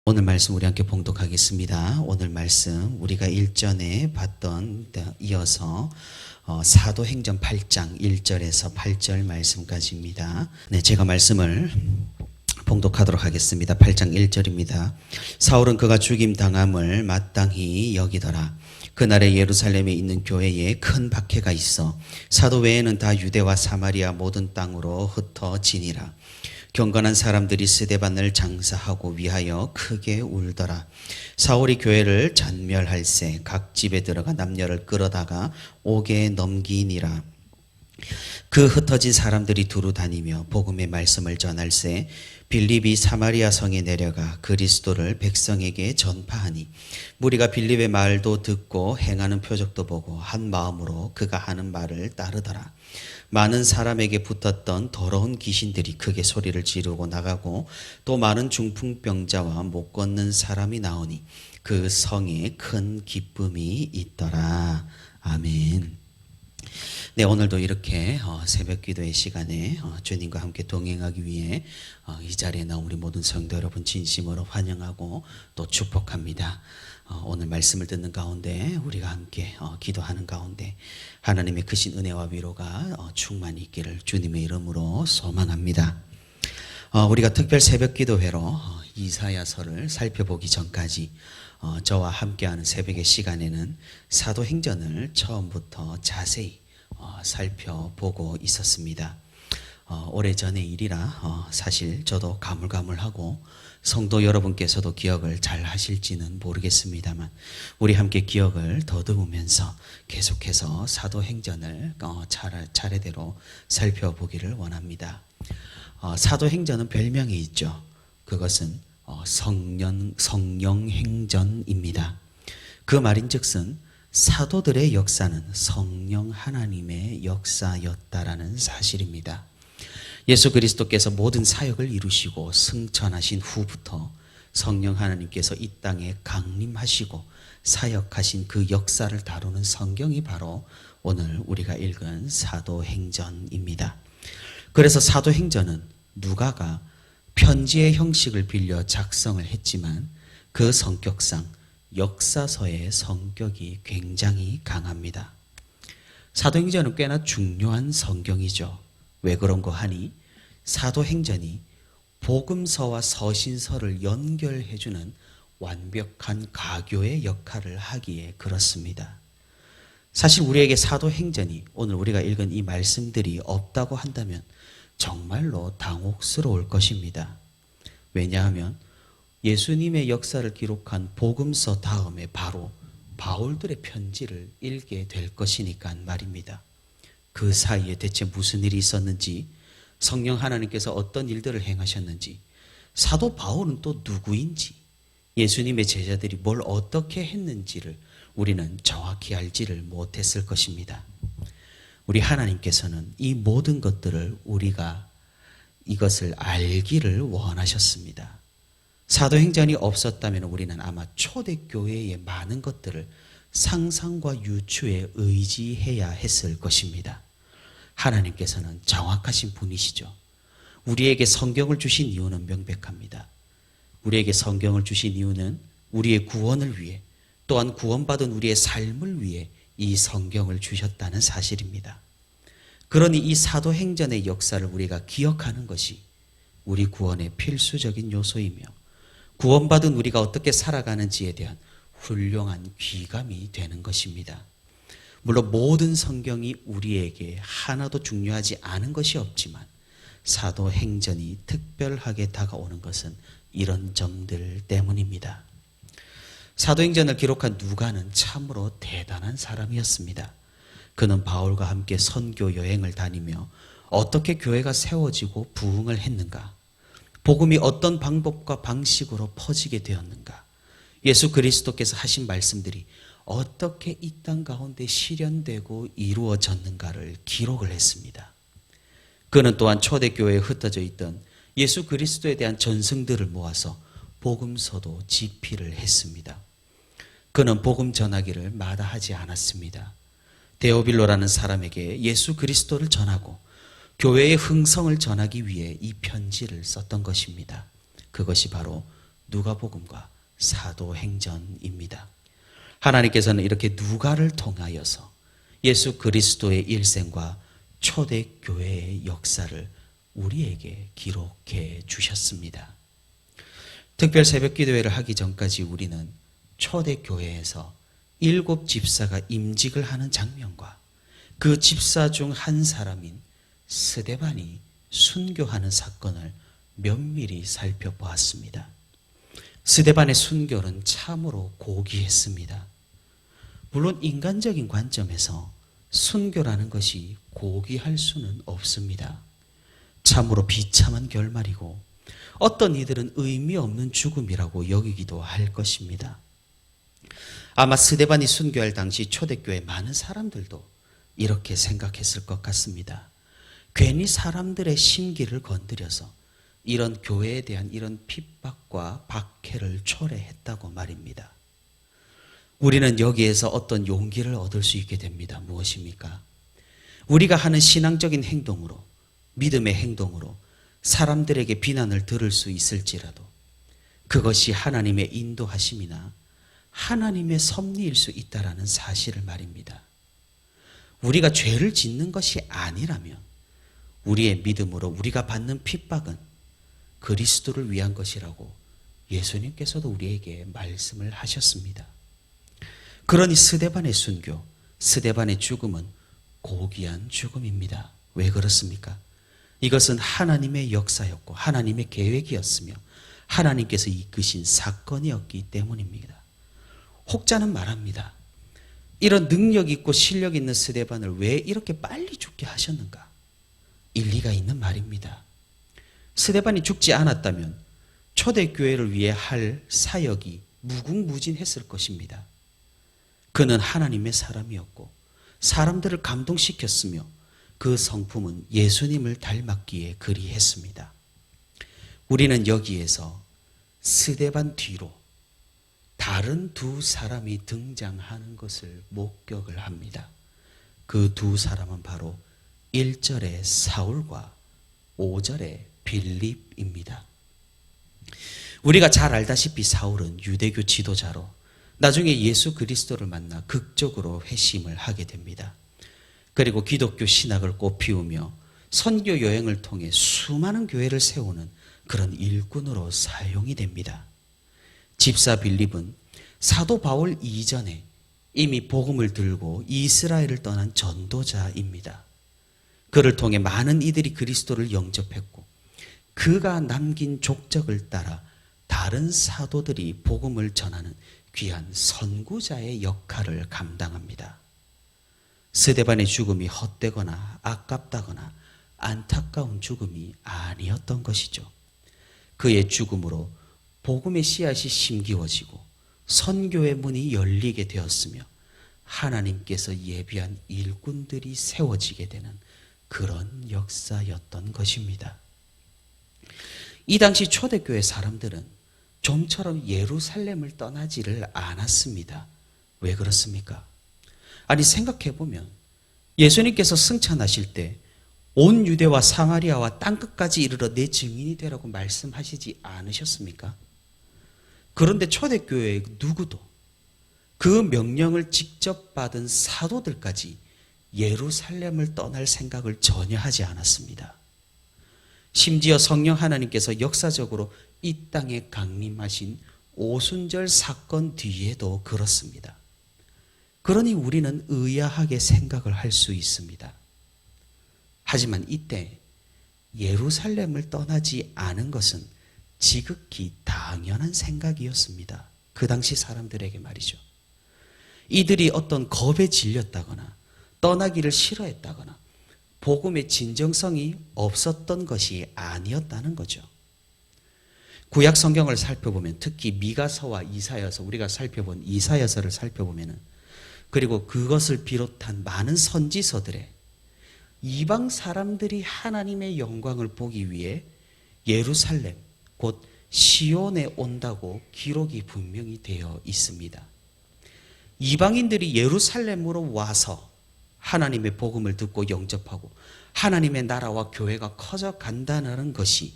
오늘 말씀 우리 함께 봉독하겠습니다. 오늘 말씀 우리가 일전에 봤던 이어서 사도행전 8장 1절에서 8절 말씀까지입니다. 네, 제가 말씀을 봉독하도록 하겠습니다. 8장 1절입니다. 사울은 그가 죽임 당함을 마땅히 여기더라. 그날에 예루살렘에 있는 교회에 큰 박해가 있어 사도 외에는 다 유대와 사마리아 모든 땅으로 흩어지니라. 경건한 사람들이 스데반을 장사하고 위하여 크게 울더라. 사울이 교회를 잔멸할세 각 집에 들어가 남녀를 끌어다가 옥에 넘기니라. 그 흩어진 사람들이 두루 다니며 복음의 말씀을 전할세 빌립이 사마리아 성에 내려가 그리스도를 백성에게 전파하니 무리가 빌립의 말도 듣고 행하는 표적도 보고 한 마음으로 그가 하는 말을 따르더라. 많은 사람에게 붙었던 더러운 귀신들이 크게 소리를 지르고 나가고 또 많은 중풍병자와 못 걷는 사람이 나오니 그 성에 큰 기쁨이 있더라. 아멘. 네, 오늘도 이렇게 새벽 기도의 시간에 주님과 함께 동행하기 위해 이 자리에 나온 우리 모든 성도 여러분 진심으로 환영하고 또 축복합니다. 오늘 말씀을 듣는 가운데 우리가 함께 기도하는 가운데 하나님의 크신 은혜와 위로가 충만히 있기를 주님의 이름으로 소망합니다. 우리가 특별 새벽 기도회로 이사야서를 살펴보기 전까지 저와 함께하는 새벽의 시간에는 사도행전을 처음부터 자세히 살펴보고 있었습니다. 오래전의 일이라 사실 저도 가물가물하고 성도 여러분께서도 기억을 잘 하실지는 모르겠습니다만 우리 함께 기억을 더듬으면서 계속해서 사도행전을 차례대로 살펴보기를 원합니다. 사도행전은 별명이 있죠. 그것은 성령행전입니다. 그 말인즉슨 사도들의 역사는 성령 하나님의 역사였다라는 사실입니다. 예수 그리스도께서 모든 사역을 이루시고 승천하신 후부터 성령 하나님께서 이 땅에 강림하시고 사역하신 그 역사를 다루는 성경이 바로 오늘 우리가 읽은 사도행전입니다. 그래서 사도행전은 누가가 편지의 형식을 빌려 작성을 했지만 그 성격상 역사서의 성격이 굉장히 강합니다. 사도행전은 꽤나 중요한 성경이죠. 왜 그런가 하니 사도행전이 복음서와 서신서를 연결해주는 완벽한 가교의 역할을 하기에 그렇습니다. 사실 우리에게 사도행전이 오늘 우리가 읽은 이 말씀들이 없다고 한다면 정말로 당혹스러울 것입니다. 왜냐하면 예수님의 역사를 기록한 복음서 다음에 바로 바울들의 편지를 읽게 될 것이니까 말입니다. 그 사이에 대체 무슨 일이 있었는지, 성령 하나님께서 어떤 일들을 행하셨는지, 사도 바울은 또 누구인지, 예수님의 제자들이 뭘 어떻게 했는지를 우리는 정확히 알지를 못했을 것입니다. 우리 하나님께서는 이 모든 것들을 우리가 이것을 알기를 원하셨습니다. 사도행전이 없었다면 우리는 아마 초대교회의 많은 것들을 상상과 유추에 의지해야 했을 것입니다. 하나님께서는 정확하신 분이시죠. 우리에게 성경을 주신 이유는 명백합니다. 우리에게 성경을 주신 이유는 우리의 구원을 위해 또한 구원받은 우리의 삶을 위해 이 성경을 주셨다는 사실입니다. 그러니 이 사도행전의 역사를 우리가 기억하는 것이 우리 구원의 필수적인 요소이며 구원받은 우리가 어떻게 살아가는지에 대한 훌륭한 귀감이 되는 것입니다. 물론 모든 성경이 우리에게 하나도 중요하지 않은 것이 없지만 사도행전이 특별하게 다가오는 것은 이런 점들 때문입니다. 사도행전을 기록한 누가는 참으로 대단한 사람이었습니다. 그는 바울과 함께 선교 여행을 다니며 어떻게 교회가 세워지고 부흥을 했는가, 복음이 어떤 방법과 방식으로 퍼지게 되었는가, 예수 그리스도께서 하신 말씀들이 어떻게 이 땅 가운데 실현되고 이루어졌는가를 기록을 했습니다. 그는 또한 초대교회에 흩어져 있던 예수 그리스도에 대한 전승들을 모아서 복음서도 집필을 했습니다. 그는 복음 전하기를 마다하지 않았습니다. 데오빌로라는 사람에게 예수 그리스도를 전하고 교회의 흥성을 전하기 위해 이 편지를 썼던 것입니다. 그것이 바로 누가복음과 사도행전입니다. 하나님께서는 이렇게 누가를 통하여서 예수 그리스도의 일생과 초대교회의 역사를 우리에게 기록해 주셨습니다. 특별 새벽 기도회를 하기 전까지 우리는 초대교회에서 7 집사가 임직을 하는 장면과 그 집사 중 한 사람인 스데반이 순교하는 사건을 면밀히 살펴보았습니다. 스데반의 순교는 참으로 고귀했습니다. 물론 인간적인 관점에서 순교라는 것이 고귀할 수는 없습니다. 참으로 비참한 결말이고 어떤 이들은 의미 없는 죽음이라고 여기기도 할 것입니다. 아마 스데반이 순교할 당시 초대교회 많은 사람들도 이렇게 생각했을 것 같습니다. 괜히 사람들의 심기를 건드려서 이런 교회에 대한 이런 핍박과 박해를 초래했다고 말입니다. 우리는 여기에서 어떤 용기를 얻을 수 있게 됩니다. 무엇입니까? 우리가 하는 신앙적인 행동으로, 믿음의 행동으로 사람들에게 비난을 들을 수 있을지라도 그것이 하나님의 인도하심이나 하나님의 섭리일 수 있다라는 사실을 말입니다. 우리가 죄를 짓는 것이 아니라면 우리의 믿음으로 우리가 받는 핍박은 그리스도를 위한 것이라고 예수님께서도 우리에게 말씀을 하셨습니다. 그러니 스데반의 순교, 스데반의 죽음은 고귀한 죽음입니다. 왜 그렇습니까? 이것은 하나님의 역사였고 하나님의 계획이었으며 하나님께서 이끄신 사건이었기 때문입니다. 혹자는 말합니다. 이런 능력 있고 실력 있는 스데반을 왜 이렇게 빨리 죽게 하셨는가? 일리가 있는 말입니다. 스데반이 죽지 않았다면 초대교회를 위해 할 사역이 무궁무진했을 것입니다. 그는 하나님의 사람이었고 사람들을 감동시켰으며 그 성품은 예수님을 닮았기에 그리했습니다. 우리는 여기에서 스데반 뒤로 다른 두 사람이 등장하는 것을 목격을 합니다. 그 두 사람은 바로 1절의 사울과 5절의 빌립입니다. 우리가 잘 알다시피 사울은 유대교 지도자로 나중에 예수 그리스도를 만나 극적으로 회심을 하게 됩니다. 그리고 기독교 신학을 꽃피우며 선교 여행을 통해 수많은 교회를 세우는 그런 일꾼으로 사용이 됩니다. 집사 빌립은 사도 바울 이전에 이미 복음을 들고 이스라엘을 떠난 전도자입니다. 그를 통해 많은 이들이 그리스도를 영접했고 그가 남긴 족적을 따라 다른 사도들이 복음을 전하는 귀한 선구자의 역할을 감당합니다. 스데반의 죽음이 헛되거나 아깝다거나 안타까운 죽음이 아니었던 것이죠. 그의 죽음으로 복음의 씨앗이 심기워지고 선교의 문이 열리게 되었으며 하나님께서 예비한 일꾼들이 세워지게 되는 그런 역사였던 것입니다. 이 당시 초대교회 사람들은 좀처럼 예루살렘을 떠나지를 않았습니다. 왜 그렇습니까? 아니 생각해보면 예수님께서 승천하실 때 온 유대와 사마리아와 땅끝까지 이르러 내 증인이 되라고 말씀하시지 않으셨습니까? 그런데 초대교회의 누구도 그 명령을 직접 받은 사도들까지 예루살렘을 떠날 생각을 전혀 하지 않았습니다. 심지어 성령 하나님께서 역사적으로 이 땅에 강림하신 오순절 사건 뒤에도 그렇습니다. 그러니 우리는 의아하게 생각을 할 수 있습니다. 하지만 이때 예루살렘을 떠나지 않은 것은 지극히 당연한 생각이었습니다. 그 당시 사람들에게 말이죠. 이들이 어떤 겁에 질렸다거나 떠나기를 싫어했다거나 복음의 진정성이 없었던 것이 아니었다는 거죠. 구약 성경을 살펴보면 특히 미가서와 이사야서, 우리가 살펴본 이사야서를 살펴보면 그리고 그것을 비롯한 많은 선지서들에 이방 사람들이 하나님의 영광을 보기 위해 예루살렘 곧 시온에 온다고 기록이 분명히 되어 있습니다. 이방인들이 예루살렘으로 와서 하나님의 복음을 듣고 영접하고 하나님의 나라와 교회가 커져 간다는 것이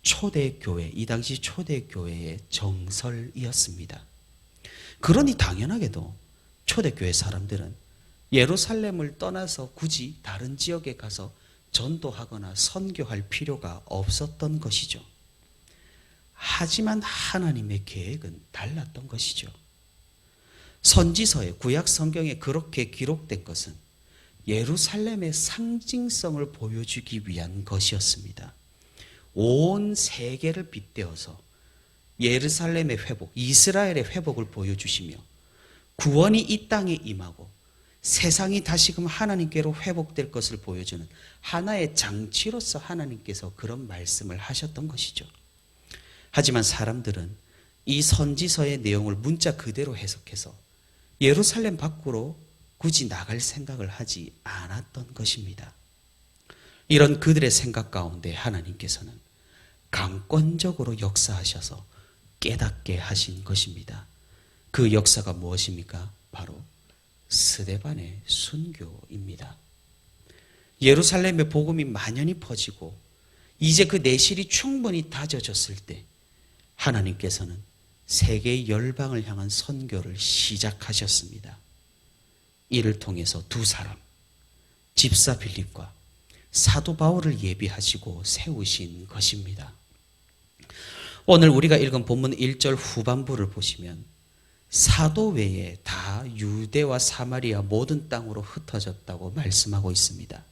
초대교회, 이 당시 초대교회의 정설이었습니다. 그러니 당연하게도 초대교회 사람들은 예루살렘을 떠나서 굳이 다른 지역에 가서 전도하거나 선교할 필요가 없었던 것이죠. 하지만 하나님의 계획은 달랐던 것이죠. 선지서에, 구약 성경에 그렇게 기록된 것은 예루살렘의 상징성을 보여주기 위한 것이었습니다. 온 세계를 빗대어서 예루살렘의 회복, 이스라엘의 회복을 보여주시며 구원이 이 땅에 임하고 세상이 다시금 하나님께로 회복될 것을 보여주는 하나의 장치로서 하나님께서 그런 말씀을 하셨던 것이죠. 하지만 사람들은 이 선지서의 내용을 문자 그대로 해석해서 예루살렘 밖으로 굳이 나갈 생각을 하지 않았던 것입니다. 이런 그들의 생각 가운데 하나님께서는 강권적으로 역사하셔서 깨닫게 하신 것입니다. 그 역사가 무엇입니까? 바로 스데반의 순교입니다. 예루살렘의 복음이 만연히 퍼지고 이제 그 내실이 충분히 다져졌을 때 하나님께서는 세계의 열방을 향한 선교를 시작하셨습니다. 이를 통해서 두 사람, 집사 빌립과 사도 바울을 예비하시고 세우신 것입니다. 오늘 우리가 읽은 본문 1절 후반부를 보시면 사도 외에 다 유대와 사마리아 모든 땅으로 흩어졌다고 말씀하고 있습니다.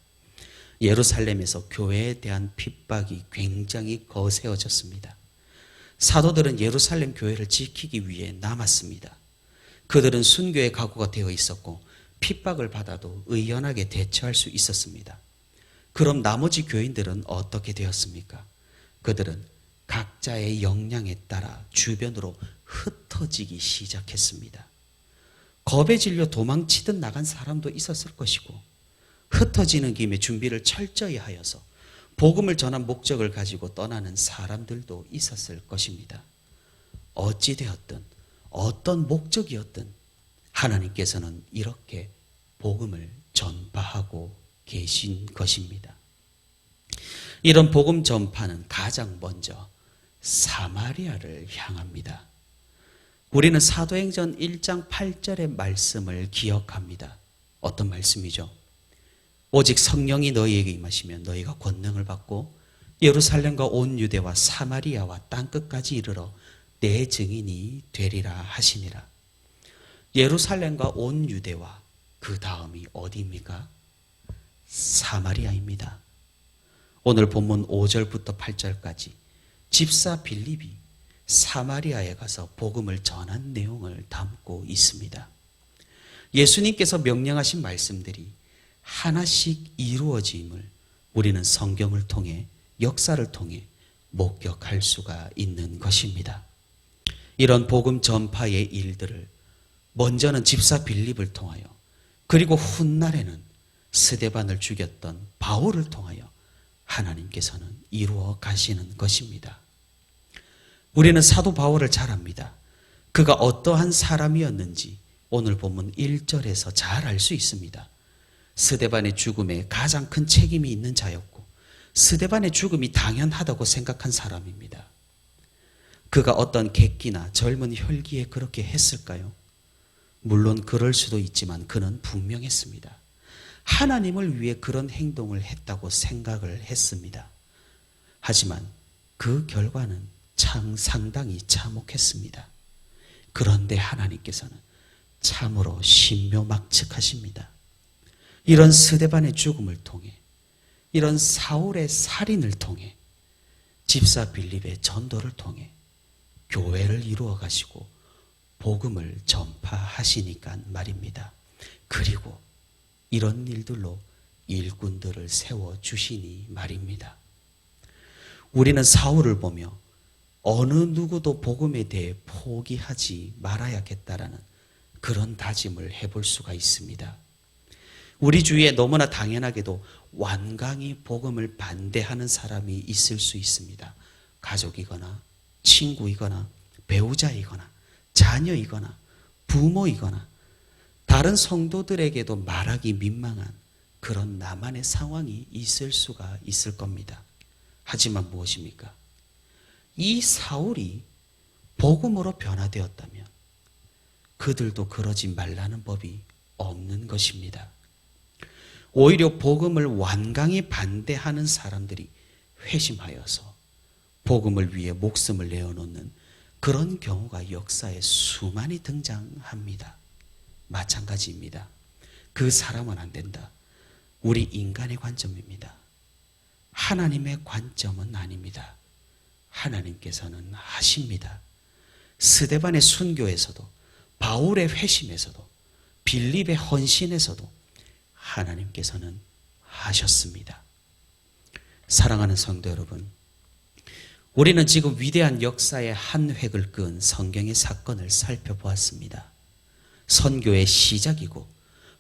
예루살렘에서 교회에 대한 핍박이 굉장히 거세어졌습니다. 사도들은 예루살렘 교회를 지키기 위해 남았습니다. 그들은 순교의 각오가 되어 있었고 핍박을 받아도 의연하게 대처할 수 있었습니다. 그럼 나머지 교인들은 어떻게 되었습니까? 그들은 각자의 역량에 따라 주변으로 흩어지기 시작했습니다. 겁에 질려 도망치듯 나간 사람도 있었을 것이고 흩어지는 김에 준비를 철저히 하여서 복음을 전한 목적을 가지고 떠나는 사람들도 있었을 것입니다. 어찌되었든 어떤 목적이었든 하나님께서는 이렇게 복음을 전파하고 계신 것입니다. 이런 복음 전파는 가장 먼저 사마리아를 향합니다. 우리는 사도행전 1장 8절의 말씀을 기억합니다. 어떤 말씀이죠? 오직 성령이 너희에게 임하시면 너희가 권능을 받고 예루살렘과 온 유대와 사마리아와 땅끝까지 이르러 내 증인이 되리라 하시니라. 예루살렘과 온 유대와 그 다음이 어디입니까? 사마리아입니다. 오늘 본문 5절부터 8절까지 집사 빌립이 사마리아에 가서 복음을 전한 내용을 담고 있습니다. 예수님께서 명령하신 말씀들이 하나씩 이루어짐을 우리는 성경을 통해 역사를 통해 목격할 수가 있는 것입니다. 이런 복음 전파의 일들을 먼저는 집사 빌립을 통하여 그리고 훗날에는 스데반을 죽였던 바울을 통하여 하나님께서는 이루어 가시는 것입니다. 우리는 사도 바울을 잘 압니다. 그가 어떠한 사람이었는지 오늘 본문 1절에서 잘 알 수 있습니다. 스데반의 죽음에 가장 큰 책임이 있는 자였고 스데반의 죽음이 당연하다고 생각한 사람입니다. 그가 어떤 객기나 젊은 혈기에 그렇게 했을까요? 물론 그럴 수도 있지만 그는 분명했습니다. 하나님을 위해 그런 행동을 했다고 생각을 했습니다. 하지만 그 결과는 참 상당히 참혹했습니다. 그런데 하나님께서는 참으로 신묘막측하십니다. 이런 스데반의 죽음을 통해 이런 사울의 살인을 통해 집사 빌립의 전도를 통해 교회를 이루어 가시고 복음을 전파하시니까 말입니다. 그리고 이런 일들로 일꾼들을 세워주시니 말입니다. 우리는 사울을 보며 어느 누구도 복음에 대해 포기하지 말아야겠다라는 그런 다짐을 해볼 수가 있습니다. 우리 주위에 너무나 당연하게도 완강히 복음을 반대하는 사람이 있을 수 있습니다. 가족이거나 친구이거나 배우자이거나 자녀이거나 부모이거나 다른 성도들에게도 말하기 민망한 그런 나만의 상황이 있을 수가 있을 겁니다. 하지만 무엇입니까? 이 사울이 복음으로 변화되었다면 그들도 그러지 말라는 법이 없는 것입니다. 오히려 복음을 완강히 반대하는 사람들이 회심하여서 복음을 위해 목숨을 내어놓는 그런 경우가 역사에 수많이 등장합니다. 마찬가지입니다. 그 사람은 안 된다. 우리 인간의 관점입니다. 하나님의 관점은 아닙니다. 하나님께서는 하십니다. 스데반의 순교에서도, 바울의 회심에서도, 빌립의 헌신에서도 하나님께서는 하셨습니다. 사랑하는 성도 여러분, 우리는 지금 위대한 역사의 한 획을 그은 성경의 사건을 살펴보았습니다. 선교의 시작이고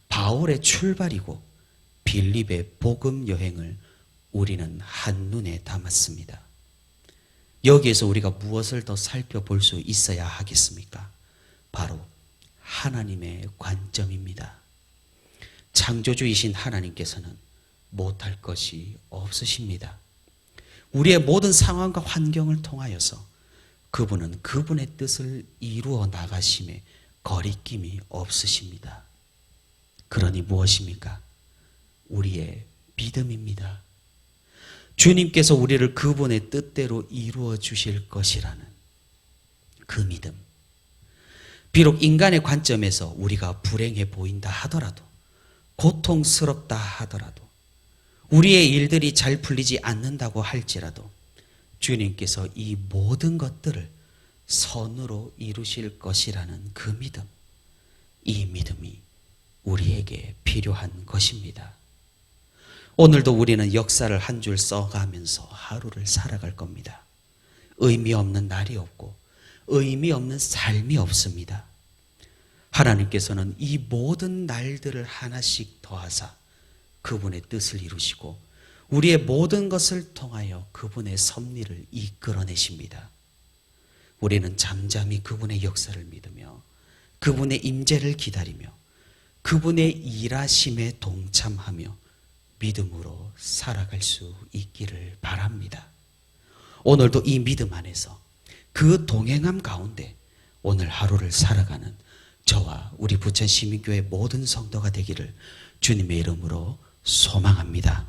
바울의 출발이고 빌립의 복음 여행을 우리는 한눈에 담았습니다. 여기에서 우리가 무엇을 더 살펴볼 수 있어야 하겠습니까? 바로 하나님의 관점입니다. 창조주이신 하나님께서는 못할 것이 없으십니다. 우리의 모든 상황과 환경을 통하여서 그분은 그분의 뜻을 이루어 나가심에 거리낌이 없으십니다. 그러니 무엇입니까? 우리의 믿음입니다. 주님께서 우리를 그분의 뜻대로 이루어 주실 것이라는 그 믿음. 비록 인간의 관점에서 우리가 불행해 보인다 하더라도, 고통스럽다 하더라도, 우리의 일들이 잘 풀리지 않는다고 할지라도 주님께서 이 모든 것들을 선으로 이루실 것이라는 그 믿음, 이 믿음이 우리에게 필요한 것입니다. 오늘도 우리는 역사를 한 줄 써가면서 하루를 살아갈 겁니다. 의미 없는 날이 없고 의미 없는 삶이 없습니다. 하나님께서는 이 모든 날들을 하나씩 더하사 그분의 뜻을 이루시고 우리의 모든 것을 통하여 그분의 섭리를 이끌어내십니다. 우리는 잠잠히 그분의 역사를 믿으며 그분의 임재를 기다리며 그분의 일하심에 동참하며 믿음으로 살아갈 수 있기를 바랍니다. 오늘도 이 믿음 안에서 그 동행함 가운데 오늘 하루를 살아가는 저와 우리 부천시민교회 모든 성도가 되기를 주님의 이름으로 소망합니다.